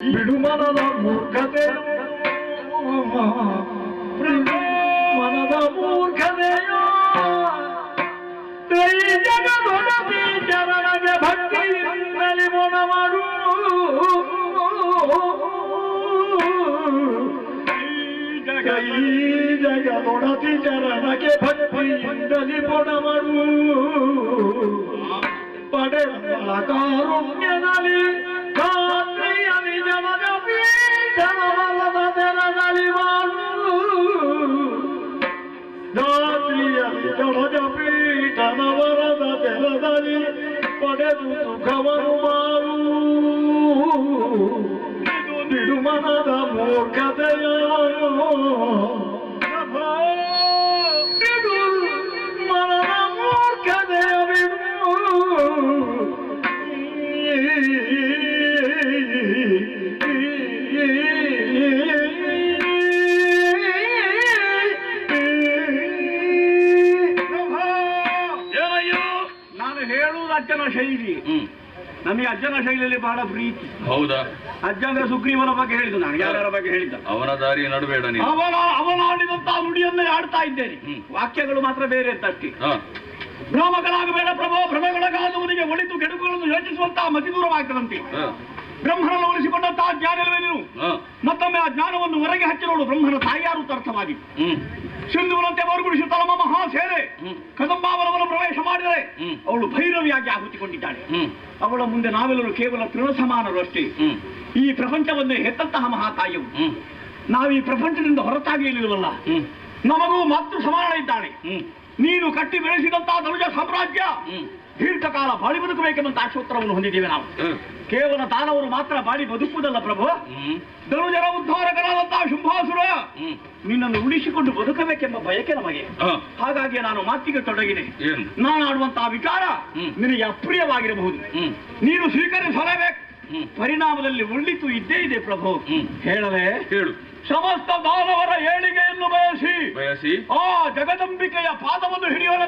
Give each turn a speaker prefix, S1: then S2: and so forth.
S1: ಬಿಡು ಮನದ ಮೂರ್ಖತೆ ಮನದ ಮೂರ್ಖತೆಯೋ ಈ ಜಗದೊಡತಿ ಚರಣಗೆ ಭಕ್ತಿಯಿಂದಲಿ ಮೊಣ ಮಾಡು ಈ ಜಗದೊಡತಿ ಚರಣಕ್ಕೆ ಭಕ್ತಿಯಿಂದಲಿ ಮೊಣ ಮಾಡು ಪಡೆದ ಕಾರುಣ್ಯದಲ್ಲಿ ಕಾತ್ರಿಯಲಿ ಜಮದ ಪೀಠವಲ್ಲದ ತೆರದಲ್ಲಿ ಮಾಡು ರಾತ್ರಿಯಲ್ಲಿ ಜಮದ ಪೀಠನವರದ ತೆರದಲ್ಲಿ ಪಡೆದು ಸುಖವನ್ನು ಮಾಡು ಬಿಡು ಮನದ ಮೂರ್ಖತೆಯ ಬಿಡು ಮನದ ಮೂರ್ಖತೆಯ ಬಿಡು
S2: ನಾನು ಹೇಳುವುದು ಅಜ್ಜನ ಶೈಲಿ. ನಮಗೆ ಅಜ್ಜನ ಶೈಲಿಯಲ್ಲಿ ಬಹಳ ಪ್ರೀತಿ.
S3: ಹೌದಾ?
S2: ಅಜ್ಜ ಅಂದ್ರೆ ಸುಗ್ರೀವನ ಬಗ್ಗೆ ಹೇಳಿದ್ದು, ನಾನು ಯಾರ್ಯಾರ ಬಗ್ಗೆ ಹೇಳಿದ್ದ.
S3: ಅವನ ದಾರಿ ನಡಬೇಡ ನೀನು.
S2: ಅವನಾಡಿದಂತಹ ನುಡಿಯನ್ನೇ ಆಡ್ತಾ ಇದ್ದೇನೆ. ವಾಕ್ಯಗಳು ಮಾತ್ರ ಬೇರೆ ಅಂತಷ್ಟೇ. ಭ್ರಮಗಳಾಗಬೇಡ ಪ್ರಭೋ, ಭ್ರಮೆಗೊಳಗಾದವನಿಗೆ ಒಳಿತು ಕೆಡುಕುಗಳನ್ನು ಯೋಚಿಸುವಂತಹ ಮತಿ ದೂರವಾಗ್ತದಂತೆ. ಬ್ರಹ್ಮನನ್ನು ಉಳಿಸಿಕೊಂಡಂತಹ ಜ್ಞಾನವೇ ನೀನು. ಮತ್ತೊಮ್ಮೆ ಆ ಜ್ಞಾನವನ್ನು ಹೊರಗೆ ಹಚ್ಚಿ ನೋಡು. ಬ್ರಹ್ಮನ ತಾಯಿಯಾರು ಅರ್ಥವಾಗಿ ಸಿಂಧುವಿನಂತೆ ಮರುಗುಡಿಸುತ್ತಲ್ಲ ಮಹಾಸೇನೆ ಕದಂಬಾವನವನ್ನು ಪ್ರವೇಶ ಮಾಡಿದರೆ ಅವಳು ಭೈರವಿಯಾಗಿ ಆಹುತಿಕೊಂಡಿದ್ದಾಳೆ. ಅವಳ ಮುಂದೆ ನಾವೆಲ್ಲರೂ ಕೇವಲ ತೃಣಸಮಾನರು ಅಷ್ಟೇ. ಈ ಪ್ರಪಂಚವನ್ನೇ ಹೆತ್ತಂತಹ ಮಹಾತಾಯಿಯು. ನಾವು ಈ ಪ್ರಪಂಚದಿಂದ ಹೊರತಾಗಿಯಲಿರುವಲ್ಲ. ನಮಗೂ ಮಾತೃ ಸಮಾನ ಇದ್ದಾಳೆ. ನೀನು ಕಟ್ಟಿ ಬೆಳೆಸಿದಂತಹ ಧನುಜ ಸಾಮ್ರಾಜ್ಯ ದೀರ್ಘಕಾಲ ಬಾಳಿ ಬದುಕಬೇಕೆಂಬಂತ ಆಶೋತ್ತರವನ್ನು ಹೊಂದಿದ್ದೇವೆ ನಾವು. ಕೇವಲ ದಾನವರು ಮಾತ್ರ ಬಾಳಿ ಬದುಕುವುದಲ್ಲ ಪ್ರಭು. ಧನುಜರ ಉದ್ಧಾರಕರಾದಂತಹ ಶುಂಭಾಸುರ ನಿನ್ನನ್ನು ಉಳಿಸಿಕೊಂಡು ಬದುಕಬೇಕೆಂಬ ಬಯಕೆ ನಮಗೆ. ಹಾಗಾಗಿ ನಾನು ಮಾತಿಗೆ ತೊಡಗಿದೆ. ನಾನು ಆಡುವಂತಹ ವಿಚಾರ ನಿನಗೆ ಅಪ್ರಿಯವಾಗಿರಬಹುದು. ನೀನು ಸ್ವೀಕರಿಸಲೇಬೇಕು. ಪರಿಣಾಮದಲ್ಲಿ ಒಳ್ಳಿತು ಇದ್ದೇ ಇದೆ ಪ್ರಭು. ಹೇಳಲೇ?
S3: ಹೇಳು.
S2: ಸಮಸ್ತ ದಾನವರ ಏಳಿಗೆಯನ್ನು ಬಯಸಿ ಆ ಜಗದಂಬಿಕೆಯ ಪಾದವನ್ನು ಹಿಡಿಯೋಣ.